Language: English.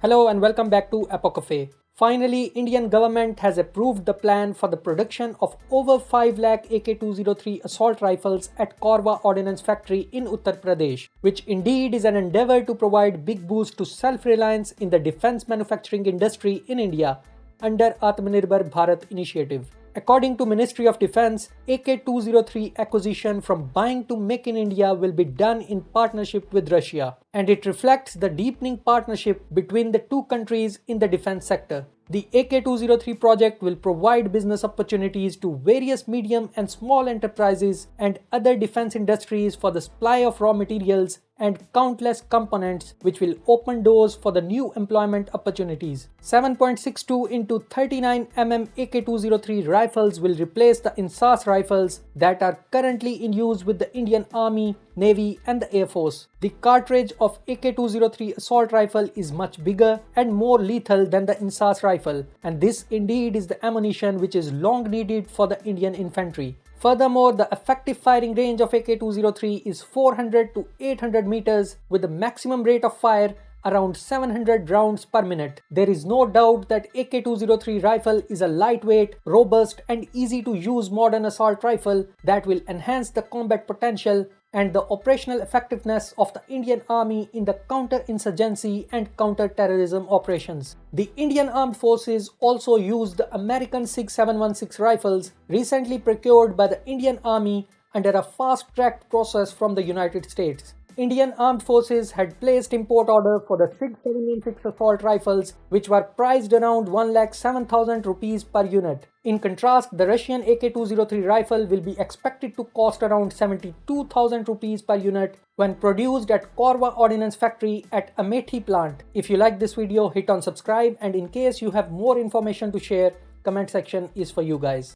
Hello and welcome back to Apocafe. Finally, Indian government has approved the plan for the production of over 5 lakh AK-203 assault rifles at Korwa Ordnance Factory in Uttar Pradesh, which indeed is an endeavor to provide big boost to self-reliance in the defense manufacturing industry in India under Atmanirbhar Bharat initiative. According to Ministry of Defense, AK-203 acquisition from Buying to Make in India will be done in partnership with Russia, and it reflects the deepening partnership between the two countries in the defense sector. The AK-203 project will provide business opportunities to various medium and small enterprises and other defense industries for the supply of raw materials and countless components, which will open doors for the new employment opportunities. 7.62 into 39 mm AK-203 rifles will replace the INSAS rifles that are currently in use with the Indian Army, Navy and the Air Force. The cartridge of AK-203 assault rifle is much bigger and more lethal than the INSAS rifle, and this indeed is the ammunition which is long needed for the Indian infantry. Furthermore, the effective firing range of AK-203 is 400 to 800 meters with a maximum rate of fire around 700 rounds per minute. There is no doubt that AK-203 rifle is a lightweight, robust and easy to use modern assault rifle that will enhance the combat potential and the operational effectiveness of the Indian Army in the counter-insurgency and counter-terrorism operations. The Indian Armed Forces also used the American SIG 716 rifles recently procured by the Indian Army under a fast-tracked process from the United States. Indian Armed Forces had placed import order for the SIG 716 assault rifles, which were priced around 1,07,000 rupees per unit. In contrast, the Russian AK-203 rifle will be expected to cost around 72,000 rupees per unit when produced at Korwa Ordnance Factory at Amethi plant. If you like this video, hit on subscribe, and in case you have more information to share, comment section is for you guys.